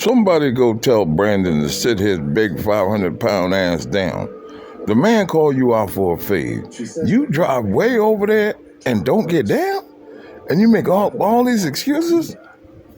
Somebody go tell Brandon to sit his big 500-pound ass down. The man called you out for a fade. You drive way over there and don't get down? And you make all these excuses?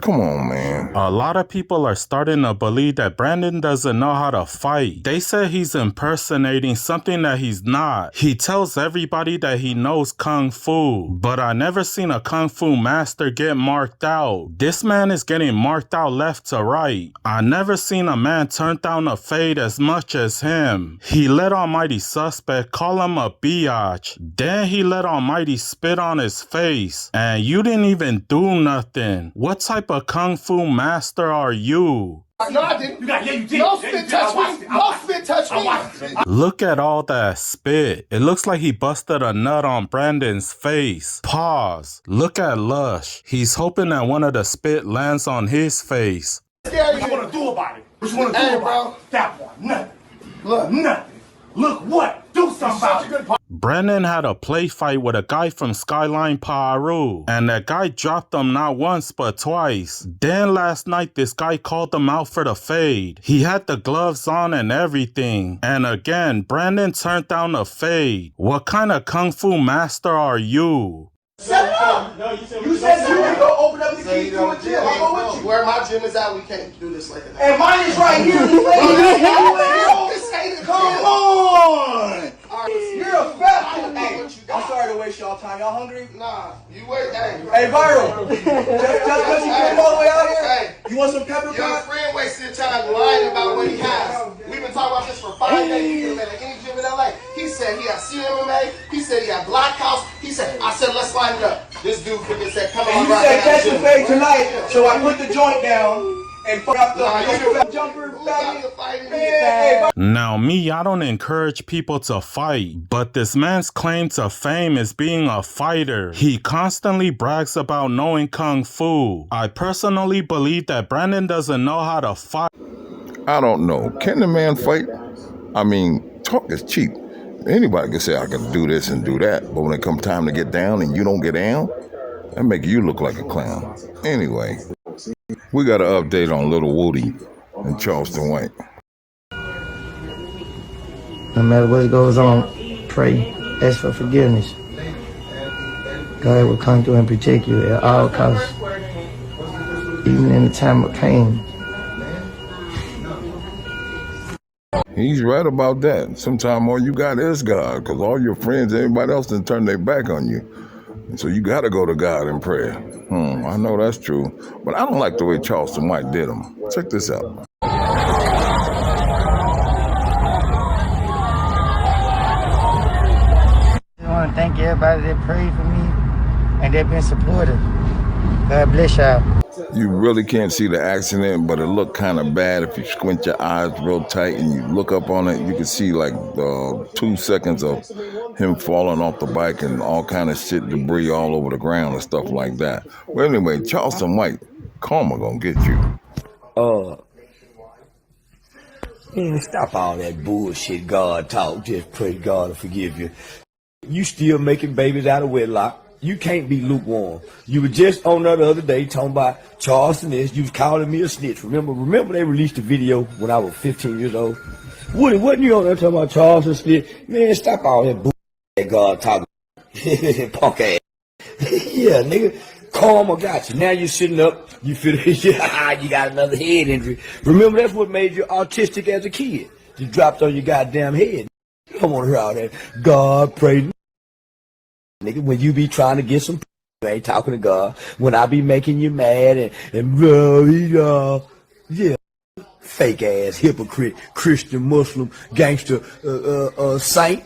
Come on, man. A lot of people are starting to believe that Brandon doesn't know how to fight. They say he's impersonating something that he's not. He tells everybody that he knows Kung Fu, but I never seen a Kung Fu master get marked out. This man is getting marked out left to right. I never seen a man turn down a fade as much as him. He let Almighty Suspect call him a biatch. Then he let Almighty spit on his face. And you didn't even do nothing. What type of Kung Fu master are you? No, I didn't. You did. No spit touch me. No spit touch me. Look at all that spit. It looks like he busted a nut on Brandon's face. Pause. Look at Lush. He's hoping that one of the spit lands on his face. What you want to do about it? What you want to do about it? That one. Nothing. Look. Nothing. Look what? Do something about it. Brandon had a play fight with a guy from Skyline Peru, and that guy dropped him not once but twice. Then last night this guy called him out for the fade. He had the gloves on and everything. And again, Brandon turned down the fade. What kind of Kung Fu master are you? Shut up! No, you said you can go open up the key to a gym. I'll go with you. Where my gym is at, we can't do this like that. And mine is right here. Come on! You're a fat fool. Hey, I'm sorry to waste y'all time. Y'all hungry? Nah, you wait. Hey, Viral. Just because you came all the way out here, Hey, you want some pepper your pot? friend wasted your time lying about what he has. We've been talking about this for 5 days. At any gym in LA. He said he had CMMA. He said he had Black House. He said, I said, let's line it up. This dude freaking said, come on, And you said catch the fade tonight, so I put the joint down and fuck up the jumper. Now me, I don't encourage people to fight, but this man's claim to fame is being a fighter. He constantly brags about knowing Kung Fu. I personally believe that Brandon doesn't know how to fight. I don't know. Can the man fight? I mean, talk is cheap. Anybody can say I can do this and do that, but when it comes time to get down and you don't get down, that make you look like a clown. Anyway, we got an update on Lil Woody and Charleston White. No matter what goes on, pray, ask for forgiveness. God will come through and protect you at all costs, even in the time of pain. He's right about that. Sometimes all you got is God, because all your friends, everybody else done turn their back on you. And so you got to go to God in prayer. I know that's true, but I don't like the way Charleston White did him. Check this out. I want to thank everybody that prayed for me and that been supportive. God bless y'all. You really can't see the accident, but it looked kind of bad. If you squint your eyes real tight and you look up on it, you can see like 2 seconds of him falling off the bike and all kind of shit, debris all over the ground and stuff like that. Well, anyway, Charleston White, karma gonna get you. Man, stop all that bullshit God talk. Just pray God to forgive you. You still making babies out of wedlock. You can't be lukewarm. You were just on there the other day talking about Charleston this. You was calling me a snitch. Remember they released a video when I was 15 years old? Woody, wasn't you on there talking about Charleston snitch? Man, stop all that bullshit that God talking. Punk ass. Yeah, nigga. Karma got you. Now you're sitting up. You feel you got another head injury. Remember, that's what made you autistic as a kid. You dropped on your goddamn head. You don't want to hear all that. God pray. Nigga, when you be trying to get some, you ain't talking to God. When I be making you mad and yeah, fake ass hypocrite, Christian, Muslim, gangster, saint.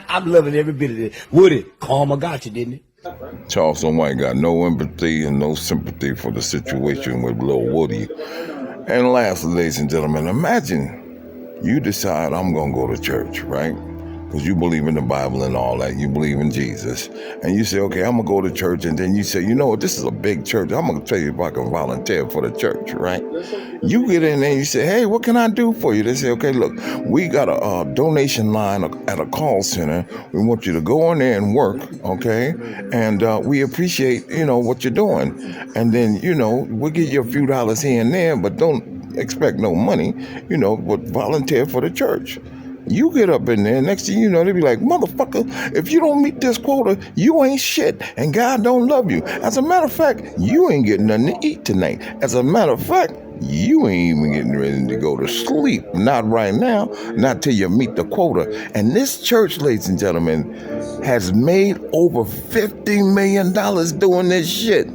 I'm loving every bit of this. Woody, karma got you, didn't it? Charleston White got no empathy and no sympathy for the situation with Lil Woody. And lastly, ladies and gentlemen, imagine you decide I'm gonna go to church, right? because you believe in the Bible and all that. You believe in Jesus. And you say, okay, I'm going to go to church. And then you say, you know what, this is a big church. I'm going to tell you if I can volunteer for the church, right? You get in there and you say, hey, what can I do for you? They say, okay, look, we got a donation line at a call center. We want you to go in there and work, okay? And we appreciate, what you're doing. And then, we'll give you a few dollars here and there, but don't expect no money, but volunteer for the church. You get up in there, next thing you know, they be like, motherfucker, if you don't meet this quota, you ain't shit, and God don't love you. As a matter of fact, you ain't getting nothing to eat tonight. As a matter of fact, you ain't even getting ready to go to sleep. Not right now, not till you meet the quota. And this church, ladies and gentlemen, has made over $50 million doing this shit.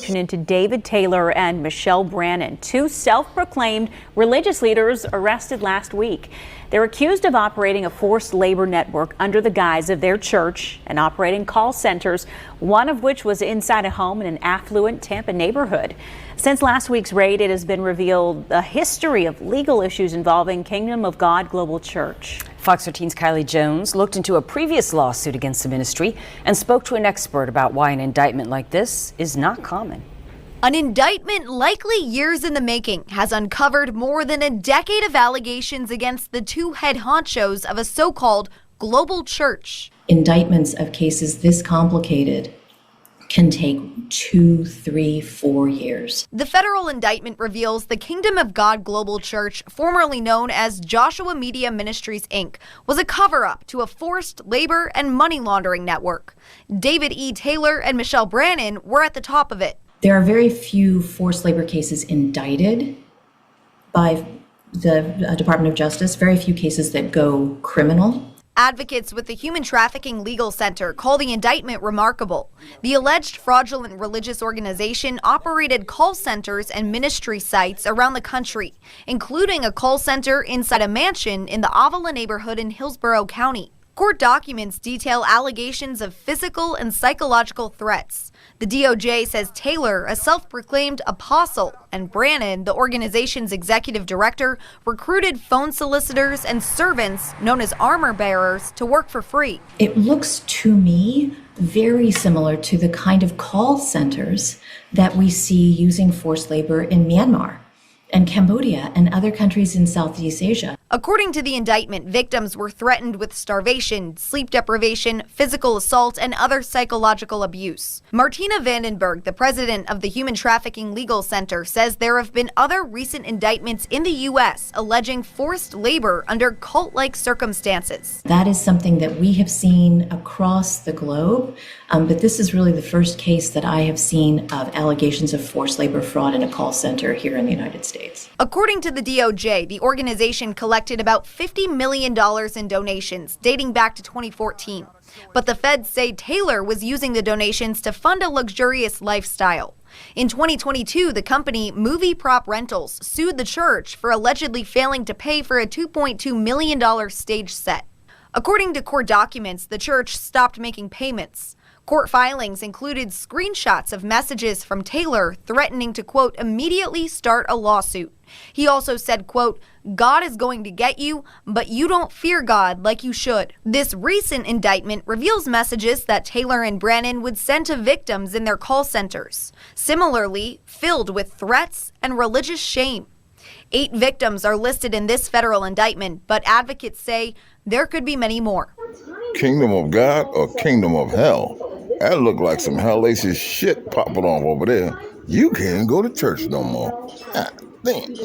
Into David Taylor and Michelle Brannon, two self-proclaimed religious leaders arrested last week. They're accused of operating a forced labor network under the guise of their church and operating call centers, one of which was inside a home in an affluent Tampa neighborhood. Since last week's raid, it has been revealed a history of legal issues involving Kingdom of God Global Church. Fox 13's Kylie Jones looked into a previous lawsuit against the ministry and spoke to an expert about why an indictment like this is not common. An indictment likely years in the making has uncovered more than a decade of allegations against the two head honchos of a so-called global church. Indictments of cases this complicated can take 2, 3, 4 years. The federal indictment reveals the Kingdom of God Global Church, formerly known as Joshua Media Ministries, Inc., was a cover-up to a forced labor and money laundering network. David E. Taylor and Michelle Brannon were at the top of it. There are very few forced labor cases indicted by the Department of Justice, very few cases that go criminal. Advocates with the Human Trafficking Legal Center call the indictment remarkable. The alleged fraudulent religious organization operated call centers and ministry sites around the country, including a call center inside a mansion in the Avila neighborhood in Hillsborough County. Court documents detail allegations of physical and psychological threats. The DOJ says Taylor, a self-proclaimed apostle, and Brannon, the organization's executive director, recruited phone solicitors and servants, known as armor bearers, to work for free. It looks to me very similar to the kind of call centers that we see using forced labor in Myanmar and Cambodia and other countries in Southeast Asia. According to the indictment, victims were threatened with starvation, sleep deprivation, physical assault, and other psychological abuse. Martina Vandenberg, the president of the Human Trafficking Legal Center, says there have been other recent indictments in the U.S. alleging forced labor under cult-like circumstances. That is something that we have seen across the globe, but this is really the first case that I have seen of allegations of forced labor fraud in a call center here in the United States. According to the DOJ, the organization collected about $50 million in donations dating back to 2014. But the feds say Taylor was using the donations to fund a luxurious lifestyle. In 2022, the company Movie Prop Rentals sued the church for allegedly failing to pay for a $2.2 million stage set. According to court documents, the church stopped making payments. Court filings included screenshots of messages from Taylor threatening to, quote, immediately start a lawsuit. He also said, quote, God is going to get you, but you don't fear God like you should. This recent indictment reveals messages that Taylor and Brannon would send to victims in their call centers, similarly filled with threats and religious shame. 8 victims are listed in this federal indictment, but advocates say there could be many more. Kingdom of God or Kingdom of Hell? That look like some hellacious shit popping off over there. You can't go to church no more. God damn.